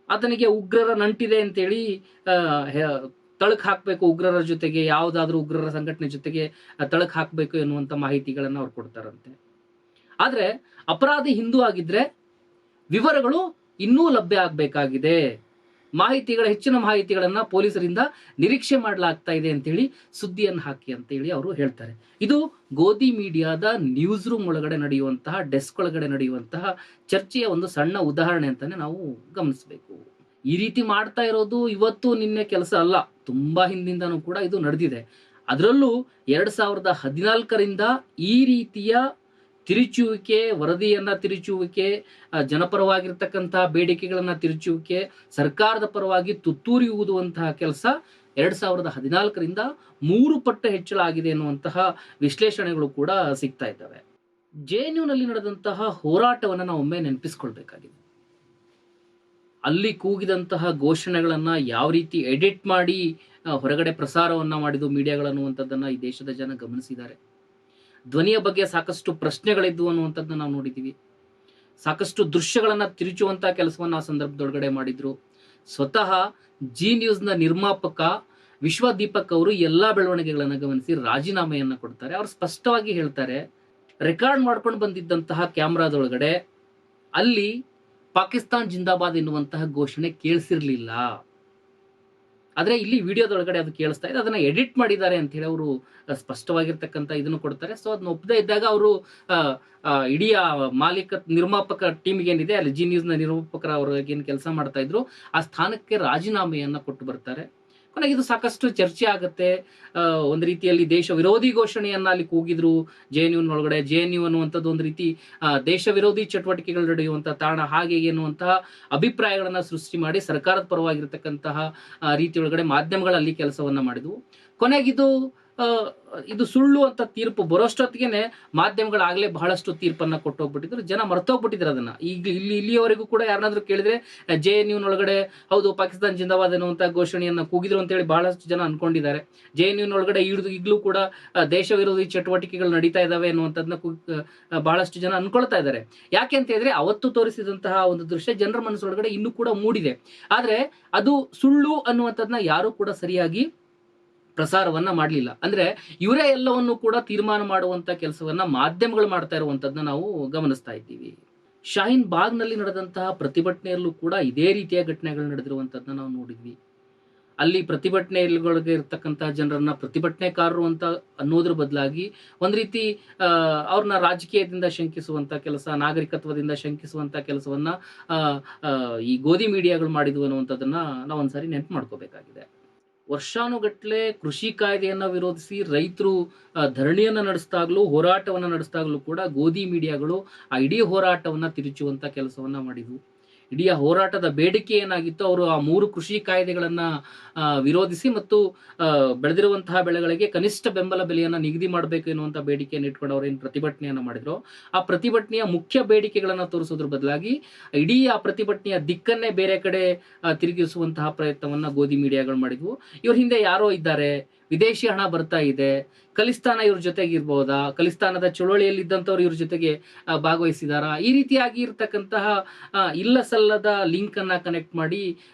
ಆತನಿಗೆ ಉಗ್ರರ ನಂಟಿದೆ ಅಂತೇಳಿ ತಳಕ್ ಹಾಕ್ಬೇಕು, ಉಗ್ರರ ಜೊತೆಗೆ ಯಾವುದಾದ್ರೂ ಉಗ್ರರ ಸಂಘಟನೆ ಜೊತೆಗೆ ತಳಕ್ ಹಾಕ್ಬೇಕು ಎನ್ನುವಂತ ಮಾಹಿತಿಗಳನ್ನ ಅವ್ರು ಕೊಡ್ತಾರಂತೆ. ಆದ್ರೆ ಅಪರಾಧಿ ಹಿಂದೂ ಆಗಿದ್ರೆ ವಿವರಗಳು ಇನ್ನೂ ಲಭ್ಯ ಆಗ್ಬೇಕಾಗಿದೆ, ಹೆಚ್ಚಿನ ಮಾಹಿತಿಗಳನ್ನ ಪೊಲೀಸರಿಂದ ನಿರೀಕ್ಷೆ ಮಾಡಲಾಗ್ತಾ ಇದೆ ಅಂತೇಳಿ ಸುದ್ದಿಯನ್ನು ಹಾಕಿ ಅಂತ ಹೇಳಿ ಅವರು ಹೇಳ್ತಾರೆ. ಇದು ಗೋಧಿ ಮೀಡಿಯಾದ ನ್ಯೂಸ್ ರೂಮ್ ಒಳಗಡೆ ನಡೆಯುವಂತಹ, ಡೆಸ್ಕ್ ಒಳಗಡೆ ನಡೆಯುವಂತಹ ಚರ್ಚೆಯ ಒಂದು ಸಣ್ಣ ಉದಾಹರಣೆ ಅಂತಾನೆ ನಾವು ಗಮನಿಸಬೇಕು. ಈ ರೀತಿ ಮಾಡ್ತಾ ಇರೋದು ಇವತ್ತು ನಿನ್ನೆ ಕೆಲಸ ಅಲ್ಲ, ತುಂಬಾ ಹಿಂದಿಂದನೂ ಕೂಡ ಇದು ನಡೆದಿದೆ. ಅದರಲ್ಲೂ 2014ರಿಂದ ಈ ರೀತಿಯ ತಿರುಚುವಿಕೆ, ವರದಿಯನ್ನ ತಿರುಚುವಿಕೆ, ಜನಪರವಾಗಿರ್ತಕ್ಕಂತಹ ಬೇಡಿಕೆಗಳನ್ನ ತಿರುಚುವಿಕೆ, ಸರ್ಕಾರದ ಪರವಾಗಿ ತುತ್ತೂರಿ ಊದುವಂತಹ ಕೆಲಸ 2014ರಿಂದ 3 ಪಟ್ಟು ಹೆಚ್ಚಳ ಆಗಿದೆ ಎನ್ನುವಂತಹ ವಿಶ್ಲೇಷಣೆಗಳು ಕೂಡ ಸಿಗ್ತಾ ಇದ್ದಾವೆ. ಜೆಎನ್ಯುನಲ್ಲಿ ನಡೆದಂತಹ ಹೋರಾಟವನ್ನ ನಾವು ಒಮ್ಮೆ ನೆನಪಿಸ್ಕೊಳ್ಬೇಕಾಗಿದೆ. ಅಲ್ಲಿ ಕೂಗಿದಂತಹ ಘೋಷಣೆಗಳನ್ನ ಯಾವ ರೀತಿ ಎಡಿಟ್ ಮಾಡಿ ಹೊರಗಡೆ ಪ್ರಸಾರವನ್ನ ಮಾಡಿದ್ದು ಮೀಡಿಯಾಗಳು ಅನ್ನುವಂಥದ್ದನ್ನ ಈ ದೇಶದ ಜನ ಗಮನಿಸಿದ್ದಾರೆ. ಧ್ವನಿಯ ಬಗ್ಗೆ ಸಾಕಷ್ಟು ಪ್ರಶ್ನೆಗಳಿದ್ವು ಅನ್ನುವಂಥದ್ದನ್ನ ನಾವು ನೋಡಿದ್ದೀವಿ. ಸಾಕಷ್ಟು ದೃಶ್ಯಗಳನ್ನ ತಿರುಚುವಂತಹ ಕೆಲಸವನ್ನ ಆ ಸಂದರ್ಭದೊಳಗಡೆ ಮಾಡಿದ್ರು. ಸ್ವತಃ ಜಿ ನ್ಯೂಸ್ನ ನಿರ್ಮಾಪಕ ವಿಶ್ವದೀಪಕ್ ಅವರು ಎಲ್ಲಾ ಬೆಳವಣಿಗೆಗಳನ್ನ ಗಮನಿಸಿ ರಾಜೀನಾಮೆಯನ್ನ ಕೊಡ್ತಾರೆ. ಅವ್ರು ಸ್ಪಷ್ಟವಾಗಿ ಹೇಳ್ತಾರೆ, ರೆಕಾರ್ಡ್ ಮಾಡ್ಕೊಂಡು ಬಂದಿದ್ದಂತಹ ಕ್ಯಾಮ್ರಾದೊಳಗಡೆ ಅಲ್ಲಿ ಪಾಕಿಸ್ತಾನ್ ಜಿಂದಾಬಾದ್ ಎನ್ನುವಂತಹ ಘೋಷಣೆ ಕೇಳಿಸಿರ್ಲಿಲ್ಲ. ಆದ್ರೆ ಇಲ್ಲಿ ವಿಡಿಯೋದೊಳಗಡೆ ಅದು ಕೇಳಿಸ್ತಾ ಇದೆ, ಅದನ್ನ ಎಡಿಟ್ ಮಾಡಿದ್ದಾರೆ ಅಂತ ಹೇಳಿ ಅವರು ಸ್ಪಷ್ಟವಾಗಿರ್ತಕ್ಕಂಥ ಇದನ್ನು ಕೊಡ್ತಾರೆ. ಸೊ ಅದನ್ನ ಒಪ್ಪದೇ ಇದ್ದಾಗ ಅವರು ಇಡೀ ನಿರ್ಮಾಪಕ ಟೀಮ್ಗೆ ಏನಿದೆ ಅಲ್ಲಿ ಜಿ ನ್ಯೂಸ್ ನ ನಿರ್ಮಾಪಕರ ಅವ್ರಿಗೆ ಏನ್ ಕೆಲಸ ಮಾಡ್ತಾ ಇದ್ರು ಆ ಸ್ಥಾನಕ್ಕೆ ರಾಜೀನಾಮೆಯನ್ನ ಕೊಟ್ಟು ಬರ್ತಾರೆ. ಕೊನೆಗೆ ಇದು ಸಾಕಷ್ಟು ಚರ್ಚೆ ಆಗುತ್ತೆ. ಒಂದು ರೀತಿಯಲ್ಲಿ ದೇಶ ವಿರೋಧಿ ಘೋಷಣೆಯನ್ನ ಅಲ್ಲಿ ಕೂಗಿದ್ರು ಜೆಎನ್ಯುನೊಳಗಡೆ. ಜೆಎನ್ಯು ಅನ್ನುವಂಥದ್ದು ಒಂದು ರೀತಿ ದೇಶ ವಿರೋಧಿ ಚಟುವಟಿಕೆಗಳು ನಡೆಯುವಂತಹ ತಾಣ, ಹಾಗೆ ಎನ್ನುವಂತಹ ಅಭಿಪ್ರಾಯಗಳನ್ನ ಸೃಷ್ಟಿ ಮಾಡಿ ಸರ್ಕಾರದ ಪರವಾಗಿರ್ತಕ್ಕಂತಹ ರೀತಿಯೊಳಗಡೆ ಮಾಧ್ಯಮಗಳಲ್ಲಿ ಕೆಲಸವನ್ನ ಮಾಡಿದ್ವು. ಕೊನೆಗಿದು ಇದು ಸುಳ್ಳು ಅಂತ ತೀರ್ಪು ಬರೋಷ್ಟೊತ್ತಿಗೆ ಮಾಧ್ಯಮಗಳಾಗಲೇ ಬಹಳಷ್ಟು ತೀರ್ಪನ್ನ ಕೊಟ್ಟೋಗ್ಬಿಟ್ಟಿದ್ರು. ಜನ ಮರ್ತೋಗ್ಬಿಟ್ಟಿದ್ರು ಅದನ್ನ. ಈಗ ಇಲ್ಲಿಯವರೆಗೂ ಕೂಡ ಯಾರನ್ನಾದ್ರೂ ಕೇಳಿದ್ರೆ ಜೆಎನ್ಯುನೊಳಗಡೆ ಹೌದು ಪಾಕಿಸ್ತಾನ್ ಜಿಂದಾಬಾದ್ ಅನ್ನುವಂತ ಘೋಷಣೆಯನ್ನ ಕೂಗಿದ್ರು ಅಂತ ಹೇಳಿ ಬಹಳಷ್ಟು ಜನ ಅನ್ಕೊಂಡಿದ್ದಾರೆ. ಜೆಎನ್ಯುನೊಳಗಡೆ ಈಗಲೂ ಕೂಡ ದೇಶ ವಿರೋಧಿ ಚಟುವಟಿಕೆಗಳು ನಡೀತಾ ಇದಾವೆ ಅನ್ನುವಂಥದ್ದನ್ನ ಬಹಳಷ್ಟು ಜನ ಅನ್ಕೊಳ್ತಾ ಇದ್ದಾರೆ. ಯಾಕೆ ಅಂತ ಹೇಳಿದ್ರೆ ಅವತ್ತು ತೋರಿಸಿದಂತಹ ಒಂದು ದೃಶ್ಯ ಜನರ ಮನಸ್ಸೊಳಗಡೆ ಇನ್ನೂ ಕೂಡ ಮೂಡಿದೆ. ಆದ್ರೆ ಅದು ಸುಳ್ಳು ಅನ್ನುವಂಥದ್ದನ್ನ ಯಾರು ಕೂಡ ಸರಿಯಾಗಿ ಪ್ರಸಾರವನ್ನ ಮಾಡಲಿಲ್ಲ. ಅಂದ್ರೆ ಇವರೇ ಎಲ್ಲವನ್ನು ಕೂಡ ತೀರ್ಮಾನ ಮಾಡುವಂತ ಕೆಲಸವನ್ನ ಮಾಧ್ಯಮಗಳು ಮಾಡ್ತಾ ಇರುವಂತದನ್ನ ನಾವು ಗಮನಿಸ್ತಾ ಇದ್ದೀವಿ. ಶಾಹೀನ್ ಬಾಗ್ನಲ್ಲಿ ನಡೆದಂತಹ ಪ್ರತಿಭಟನೆಯಲ್ಲೂ ಕೂಡ ಇದೇ ರೀತಿಯ ಘಟನೆಗಳು ನಡೆದಿರುವಂತದನ್ನ ನಾವು ನೋಡಿದ್ವಿ. ಅಲ್ಲಿ ಪ್ರತಿಭಟನೆಗಳಿಗೆ ಇರ್ತಕ್ಕಂತಹ ಜನರನ್ನ ಪ್ರತಿಭಟನೆಕಾರರು ಅಂತ ಅನ್ನೋದ್ರ ಬದಲಾಗಿ ಒಂದ್ ರೀತಿ ಅವ್ರನ್ನ ರಾಜಕೀಯದಿಂದ ಶಂಕಿಸುವಂತ ಕೆಲಸ, ನಾಗರಿಕತ್ವದಿಂದ ಶಂಕಿಸುವಂತ ಕೆಲಸವನ್ನ ಈ ಗೋಧಿ ಮೀಡಿಯಾಗಳು ಮಾಡಿದ್ವು ಅನ್ನುವಂಥದ್ದನ್ನ ನಾವು ಒಂದ್ಸಾರಿ ನೆನಪು ಮಾಡ್ಕೋಬೇಕಾಗಿದೆ. ವರ್ಷಾನುಗಟ್ಲೆ ಕೃಷಿ ಕಾಯ್ದೆಯನ್ನ ವಿರೋಧಿಸಿ ರೈತರು ಧರಣಿಯನ್ನ ನಡೆಸಿದಾಗ್ಲೂ, ಹೋರಾಟವನ್ನ ನಡೆಸಿದಾಗ್ಲೂ ಕೂಡ ಗೋಧಿ ಮೀಡಿಯಾಗಳು ಆ ಇಡೀ ಹೋರಾಟವನ್ನ ತಿರುಚುವಂತ ಕೆಲಸವನ್ನ ಮಾಡಿದ್ವು. ಇಡೀ ಹೋರಾಟದ ಬೇಡಿಕೆ ಏನಾಗಿತ್ತು, ಅವರು ಆ 3 ಕೃಷಿ ಕಾಯ್ದೆಗಳನ್ನ ವಿರೋಧಿಸಿ ಮತ್ತು ಬೆಳೆದಿರುವಂತಹ ಬೆಳೆಗಳಿಗೆ ಕನಿಷ್ಠ ಬೆಂಬಲ ಬೆಲೆಯನ್ನ ನಿಗದಿ ಮಾಡಬೇಕು ಎನ್ನುವಂತ ಬೇಡಿಕೆಯನ್ನು ಇಟ್ಕೊಂಡು ಅವ್ರು ಏನು ಪ್ರತಿಭಟನೆಯನ್ನ ಮಾಡಿದ್ರು, ಆ ಪ್ರತಿಭಟನೆಯ ಮುಖ್ಯ ಬೇಡಿಕೆಗಳನ್ನ ತೋರಿಸೋದ್ರ ಬದಲಾಗಿ ಇಡೀ ಆ ಪ್ರತಿಭಟನೆಯ ದಿಕ್ಕನ್ನೇ ಬೇರೆ ಕಡೆ ತಿರುಗಿಸುವಂತಹ ಪ್ರಯತ್ನವನ್ನ ಗೋಧಿ ಮೀಡಿಯಾಗಳು ಮಾಡಿದ್ವು. ಇವ್ರ ಹಿಂದೆ ಯಾರೋ ಇದ್ದಾರೆ, ವಿದೇಶಿ ಹಣ ಬರ್ತಾ ಇದೆ, ಖಲಿಸ್ತಾನ ಇವ್ರ ಜೊತೆಗೆ ಇರ್ಬಹುದಾ, ಖಲಿಸ್ತಾನದ ಚಳುವಳಿಯಲ್ಲಿ ಇದ್ದಂಥವ್ರು ಇವ್ರ ಜೊತೆಗೆ ಭಾಗವಹಿಸಿದಾರ, ಈ ರೀತಿಯಾಗಿ ಇರ್ತಕ್ಕಂತಹ ಇಲ್ಲ ಸಲ್ಲದ ಲಿಂಕ್ ಅನ್ನ ಕನೆಕ್ಟ್ ಮಾಡಿ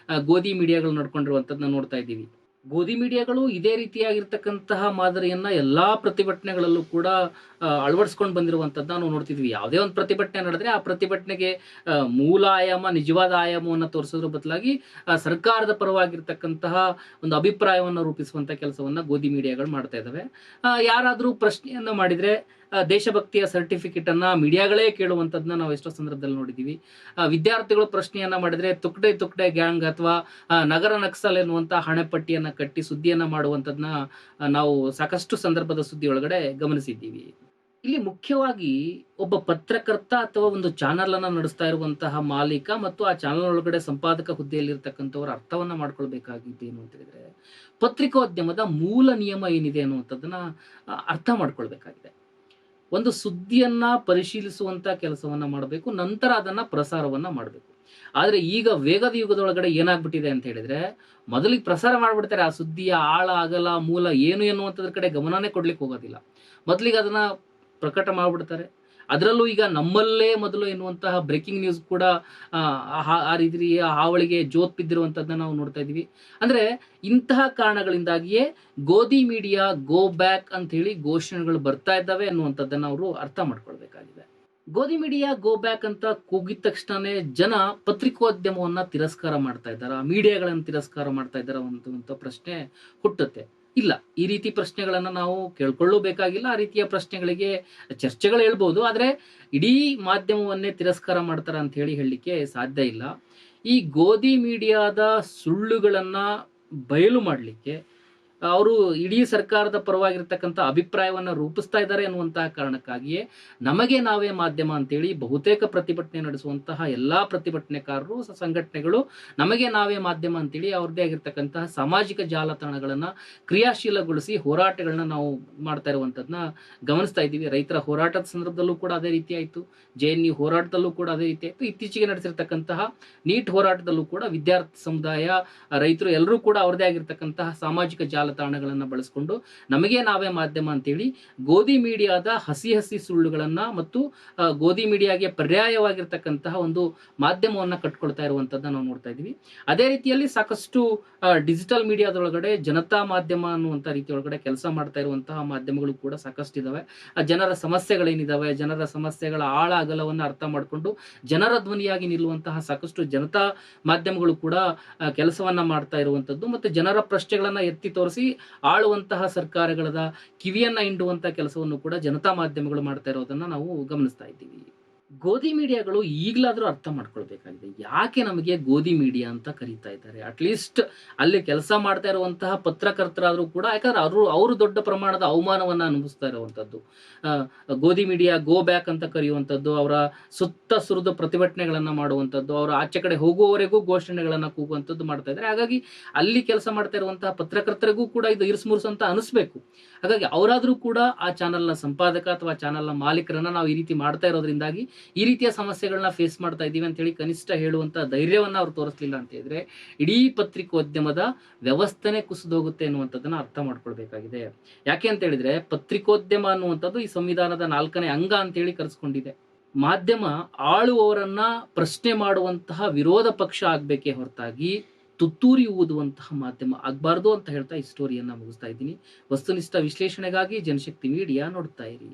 ಗೋಧಿ ಮೀಡಿಯಾಗಳು ನಡ್ಕೊಂಡಿರುವಂತದ್ದನ್ನ ನೋಡ್ತಾ ಇದ್ದೀವಿ. ಗೋಧಿ ಮೀಡಿಯಾಗಳು ಇದೇ ರೀತಿಯಾಗಿರ್ತಕ್ಕಂತಹ ಮಾದರಿಯನ್ನ ಎಲ್ಲಾ ಪ್ರತಿಭಟನೆಗಳಲ್ಲೂ ಕೂಡ ಅಳವಡಿಸ್ಕೊಂಡು ಬಂದಿರುವಂತದ್ದು ನಾವು ನೋಡ್ತಿದ್ವಿ. ಯಾವುದೇ ಒಂದು ಪ್ರತಿಭಟನೆ ನಡೆದ್ರೆ ಆ ಪ್ರತಿಭಟನೆಗೆ ಮೂಲ ಆಯಾಮ, ನಿಜವಾದ ಆಯಾಮವನ್ನು ತೋರಿಸೋದ್ರ ಬದಲಾಗಿ ಸರ್ಕಾರದ ಪರವಾಗಿರ್ತಕ್ಕಂತಹ ಒಂದು ಅಭಿಪ್ರಾಯವನ್ನು ರೂಪಿಸುವಂತ ಕೆಲಸವನ್ನ ಗೋಧಿ ಮೀಡಿಯಾಗಳು ಮಾಡ್ತಾ ಇದ್ದಾವೆ. ಯಾರಾದ್ರೂ ಪ್ರಶ್ನೆಯನ್ನ ಮಾಡಿದ್ರೆ ದೇಶಭಕ್ತಿಯ ಸರ್ಟಿಫಿಕೇಟ್ ಅನ್ನ ಮೀಡಿಯಾಗಳೇ ಕೇಳುವಂತದನ್ನ ನಾವು ಎಷ್ಟೋ ಸಂದರ್ಭದಲ್ಲಿ ನೋಡಿದೀವಿ. ವಿದ್ಯಾರ್ಥಿಗಳು ಪ್ರಶ್ನೆಯನ್ನ ಮಾಡಿದ್ರೆ ತುಕ್ಡೆ ಗ್ಯಾಂಗ್ ಅಥವಾ ನಗರ ನಕ್ಸಲ್ ಎನ್ನುವಂತ ಹಣೆಪಟ್ಟಿಯನ್ನ ಕಟ್ಟಿ ಸುದ್ದಿಯನ್ನ ಮಾಡುವಂತದನ್ನ ನಾವು ಸಾಕಷ್ಟು ಸಂದರ್ಭದ ಸುದ್ದಿ ಒಳಗಡೆ ಗಮನಿಸಿದ್ದೀವಿ. ಇಲ್ಲಿ ಮುಖ್ಯವಾಗಿ ಒಬ್ಬ ಪತ್ರಕರ್ತ ಅಥವಾ ಒಂದು ಚಾನಲ್ ಅನ್ನ ನಡೆಸ್ತಾ ಇರುವಂತಹ ಮಾಲೀಕ ಮತ್ತು ಆ ಚಾನಲ್ ಒಳಗಡೆ ಸಂಪಾದಕ ಹುದ್ದೆಯಲ್ಲಿರ್ತಕ್ಕಂಥವ್ರ ಅರ್ಥವನ್ನ ಮಾಡ್ಕೊಳ್ಬೇಕಾಗಿದ್ದು ಏನು ಅಂತ ಹೇಳಿದ್ರೆ, ಪತ್ರಿಕೋದ್ಯಮದ ಮೂಲ ನಿಯಮ ಏನಿದೆ ಅನ್ನುವಂಥದ್ದನ್ನ ಅರ್ಥ ಮಾಡ್ಕೊಳ್ಬೇಕಾಗಿದೆ. ಒಂದು ಸುದ್ದಿಯನ್ನ ಪರಿಶೀಲಿಸುವಂತ ಕೆಲಸವನ್ನ ಮಾಡಬೇಕು, ನಂತರ ಅದನ್ನ ಪ್ರಸಾರವನ್ನ ಮಾಡಬೇಕು. ಆದ್ರೆ ಈಗ ವೇಗದ ಯುಗದೊಳಗಡೆ ಏನಾಗ್ಬಿಟ್ಟಿದೆ ಅಂತ ಹೇಳಿದ್ರೆ, ಮೊದಲಿಗೆ ಪ್ರಸಾರ ಮಾಡ್ಬಿಡ್ತಾರೆ, ಆ ಸುದ್ದಿಯ ಆಳ ಅಗಲ ಮೂಲ ಏನು ಎನ್ನುವಂಥದ್ರ ಕಡೆ ಗಮನನೇ ಕೊಡ್ಲಿಕ್ಕೆ ಹೋಗೋದಿಲ್ಲ. ಮೊದಲಿಗೆ ಅದನ್ನ ಪ್ರಕಟ ಮಾಡ್ಬಿಡ್ತಾರೆ. ಅದರಲ್ಲೂ ಈಗ ನಮ್ಮಲ್ಲೇ ಮೊದಲು ಎನ್ನುವಂತಹ ಬ್ರೇಕಿಂಗ್ ನ್ಯೂಸ್ ಕೂಡ ಆ ರೀತಿಯ ಹಾವಳಿಗೆ ಜೋತ್ ಬಿದ್ದಿರುವಂತದ್ದನ್ನ ನಾವು ನೋಡ್ತಾ ಇದೀವಿ. ಅಂದ್ರೆ ಇಂತಹ ಕಾರಣಗಳಿಂದಾಗಿಯೇ ಗೋಧಿ ಮೀಡಿಯಾ ಗೋ ಬ್ಯಾಕ್ ಅಂತ ಹೇಳಿ ಘೋಷಣೆಗಳು ಬರ್ತಾ ಇದ್ದಾವೆ ಅನ್ನುವಂಥದ್ದನ್ನ ಅವರು ಅರ್ಥ ಮಾಡ್ಕೊಳ್ಬೇಕಾಗಿದೆ. ಗೋಧಿ ಮೀಡಿಯಾ ಗೋ ಬ್ಯಾಕ್ ಅಂತ ಕೂಗಿದ ತಕ್ಷಣನೇ ಜನ ಪತ್ರಿಕೋದ್ಯಮವನ್ನ ತಿರಸ್ಕಾರ ಮಾಡ್ತಾ ಇದ್ದಾರ, ಮೀಡಿಯಾಗಳನ್ನ ತಿರಸ್ಕಾರ ಮಾಡ್ತಾ ಇದ್ದಾರ ಅಂತ ಪ್ರಶ್ನೆ ಹುಟ್ಟುತ್ತೆ. ಇಲ್ಲ, ಈ ರೀತಿ ಪ್ರಶ್ನೆಗಳನ್ನ ನಾವು ಕೇಳ್ಕೊಳ್ಳಬೇಕಾಗಿಲ್ಲ. ಆ ರೀತಿಯ ಪ್ರಶ್ನೆಗಳಿಗೆ ಚರ್ಚೆಗಳು ಹೇಳ್ಬೋದು, ಆದ್ರೆ ಇಡೀ ಮಾಧ್ಯಮವನ್ನೇ ತಿರಸ್ಕಾರ ಮಾಡ್ತಾರ ಅಂತ ಹೇಳಲಿಕ್ಕೆ ಸಾಧ್ಯ ಇಲ್ಲ. ಈ ಗೋಧಿ ಮೀಡಿಯಾದ ಸುಳ್ಳುಗಳನ್ನ ಬಯಲು ಮಾಡಲಿಕ್ಕೆ ಅವರು ಇಡೀ ಸರ್ಕಾರದ ಪರವಾಗಿರ್ತಕ್ಕಂಥ ಅಭಿಪ್ರಾಯವನ್ನ ರೂಪಿಸ್ತಾ ಇದ್ದಾರೆ ಅನ್ನುವಂತಹ ಕಾರಣಕ್ಕಾಗಿಯೇ ನಮಗೆ ನಾವೇ ಮಾಧ್ಯಮ ಅಂತೇಳಿ ಬಹುತೇಕ ಪ್ರತಿಭಟನೆ ನಡೆಸುವಂತಹ ಎಲ್ಲಾ ಪ್ರತಿಭಟನೆಕಾರರು, ಸಂಘಟನೆಗಳು ನಮಗೆ ನಾವೇ ಮಾಧ್ಯಮ ಅಂತೇಳಿ ಅವ್ರದ್ದೇ ಆಗಿರ್ತಕ್ಕಂತಹ ಸಾಮಾಜಿಕ ಜಾಲತಾಣಗಳನ್ನ ಕ್ರಿಯಾಶೀಲಗೊಳಿಸಿ ಹೋರಾಟಗಳನ್ನ ನಾವು ಮಾಡ್ತಾ ಇರುವಂತದನ್ನ ಗಮನಿಸ್ತಾ ಇದ್ದೀವಿ. ರೈತರ ಹೋರಾಟದ ಸಂದರ್ಭದಲ್ಲೂ ಕೂಡ ಅದೇ ರೀತಿ ಆಯ್ತು, JNU ಹೋರಾಟದಲ್ಲೂ ಕೂಡ ಅದೇ ರೀತಿ ಆಯ್ತು, ಇತ್ತೀಚೆಗೆ ನಡೆಸಿರ್ತಕ್ಕಂತಹ ನೀಟ್ ಹೋರಾಟದಲ್ಲೂ ಕೂಡ ವಿದ್ಯಾರ್ಥಿ ಸಮುದಾಯ, ರೈತರು ಎಲ್ಲರೂ ಕೂಡ ಅವ್ರದೇ ಆಗಿರ್ತಕ್ಕಂತಹ ಸಾಮಾಜಿಕ ಜಾಲತಾಣಗಳನ್ನ ಬಳಸಿಕೊಂಡು ನಮಗೆ ನಾವೇ ಮಾಧ್ಯಮ ಅಂತೇಳಿ ಗೋಧಿ ಮೀಡಿಯಾದ ಹಸಿ ಸುಳ್ಳುಗಳನ್ನ ಮತ್ತು ಗೋಧಿ ಮೀಡಿಯಾಗೆ ಪರ್ಯಾಯವಾಗಿರ್ತಕ್ಕಂತಹ ಒಂದು ಮಾಧ್ಯಮವನ್ನ ಕಟ್ಕೊಳ್ತಾ ಇರುವಂತದ್ದನ್ನ ನಾವು ನೋಡ್ತಾ ಇದೀವಿ. ಅದೇ ರೀತಿಯಲ್ಲಿ ಸಾಕಷ್ಟು ಡಿಜಿಟಲ್ ಮೀಡಿಯಾದೊಳಗಡೆ ಜನತಾ ಮಾಧ್ಯಮ ಅನ್ನುವಂತ ರೀತಿ ಒಳಗಡೆ ಕೆಲಸ ಮಾಡ್ತಾ ಇರುವಂತಹ ಮಾಧ್ಯಮಗಳು ಕೂಡ ಸಾಕಷ್ಟು ಇದಾವೆ. ಜನರ ಸಮಸ್ಯೆಗಳೇನಿದಾವೆ, ಜನರ ಸಮಸ್ಯೆಗಳ ಆಳ ಅಗಲವನ್ನ ಅರ್ಥ ಮಾಡಿಕೊಂಡು ಜನರ ಧ್ವನಿಯಾಗಿ ನಿಲ್ಲುವಂತಹ ಸಾಕಷ್ಟು ಜನತಾ ಮಾಧ್ಯಮಗಳು ಕೂಡ ಕೆಲಸವನ್ನ ಮಾಡ್ತಾ ಇರುವಂತದ್ದು, ಮತ್ತೆ ಜನರ ಪ್ರಶ್ನೆಗಳನ್ನ ಎತ್ತಿ ತೋರಿಸಿ ಆಳುವಂತಹ ಸರ್ಕಾರಗಳದ ಕಿವಿಯನ್ನ ಹಿಂಡುವಂತಹ ಕೆಲಸವನ್ನು ಕೂಡ ಜನತಾ ಮಾಧ್ಯಮಗಳು ಮಾಡ್ತಾ ಇರೋದನ್ನ ನಾವು ಗಮನಿಸ್ತಾ ಇದ್ದೀವಿ. ಗೋಧಿ ಮೀಡಿಯಾಗಳು ಈಗಲಾದ್ರೂ ಅರ್ಥ ಮಾಡ್ಕೊಳ್ಬೇಕಾಗಿದೆ, ಯಾಕೆ ನಮಗೆ ಗೋಧಿ ಮೀಡಿಯಾ ಅಂತ ಕರೀತಾ ಇದ್ದಾರೆ. ಅಟ್ಲೀಸ್ಟ್ ಅಲ್ಲಿ ಕೆಲಸ ಮಾಡ್ತಾ ಇರುವಂತಹ ಪತ್ರಕರ್ತರಾದ್ರೂ ಕೂಡ, ಯಾಕಂದ್ರೆ ಅವರು ದೊಡ್ಡ ಪ್ರಮಾಣದ ಅವಮಾನವನ್ನ ಅನುಭವಿಸ್ತಾ ಇರುವಂತದ್ದು. ಗೋಧಿ ಮೀಡಿಯಾ ಗೋ ಬ್ಯಾಕ್ ಅಂತ ಕರೆಯುವಂಥದ್ದು, ಅವರ ಸುತ್ತ ಸುರಿದು ಪ್ರತಿಭಟನೆಗಳನ್ನ ಮಾಡುವಂಥದ್ದು, ಅವರ ಆಚೆ ಕಡೆ ಹೋಗುವವರೆಗೂ ಘೋಷಣೆಗಳನ್ನ ಕೂಗುವಂಥದ್ದು ಮಾಡ್ತಾ ಇದ್ದಾರೆ. ಹಾಗಾಗಿ ಅಲ್ಲಿ ಕೆಲಸ ಮಾಡ್ತಾ ಇರುವಂತಹ ಪತ್ರಕರ್ತರಿಗೂ ಕೂಡ ಇದು ಇರಿಸುಮುರುಸು ಅಂತ ಅನಿಸ್ಬೇಕು. ಹಾಗಾಗಿ ಅವರಾದ್ರೂ ಕೂಡ ಆ ಚಾನಲ್ನ ಸಂಪಾದಕ ಅಥವಾ ಚಾನಲ್ನ ಮಾಲೀಕರನ್ನ ನಾವು ಈ ರೀತಿ ಮಾಡ್ತಾ ಇರೋದ್ರಿಂದಾಗಿ ಈ ರೀತಿಯ ಸಮಸ್ಯೆಗಳನ್ನ ಫೇಸ್ ಮಾಡ್ತಾ ಇದ್ದೀವಿ ಅಂತ ಹೇಳಿ ಕನಿಷ್ಠ ಹೇಳುವಂತ ಧೈರ್ಯವನ್ನ ಅವ್ರು ತೋರಿಸಲಿಲ್ಲ ಅಂತ ಹೇಳಿದ್ರೆ ಇಡೀ ಪತ್ರಿಕೋದ್ಯಮದ ವ್ಯವಸ್ಥೆನೆ ಕುಸಿದೋಗುತ್ತೆ ಅನ್ನುವಂಥದ್ದನ್ನ ಅರ್ಥ ಮಾಡ್ಕೊಳ್ಬೇಕಾಗಿದೆ. ಯಾಕೆ ಅಂತ ಹೇಳಿದ್ರೆ ಪತ್ರಿಕೋದ್ಯಮ ಅನ್ನುವಂಥದ್ದು ಈ ಸಂವಿಧಾನದ 4ನೇ ಅಂಗ ಅಂತ ಹೇಳಿ ಕರೆಸ್ಕೊಂಡಿದೆ. ಮಾಧ್ಯಮ ಆಳುವವರನ್ನ ಪ್ರಶ್ನೆ ಮಾಡುವಂತಹ ವಿರೋಧ ಪಕ್ಷ ಆಗ್ಬೇಕೇ ಹೊರತಾಗಿ ತುತ್ತೂರಿ ಊದುವಂತಹ ಮಾಧ್ಯಮ ಆಗ್ಬಾರ್ದು ಅಂತ ಹೇಳ್ತಾ ಈ ಸ್ಟೋರಿಯನ್ನ ಮುಗಿಸ್ತಾ ಇದ್ದೀನಿ. ವಸ್ತುನಿಷ್ಠ ವಿಶ್ಲೇಷಣೆಗಾಗಿ ಜನಶಕ್ತಿ ಮೀಡಿಯಾ ನೋಡ್ತಾ ಇರಿ.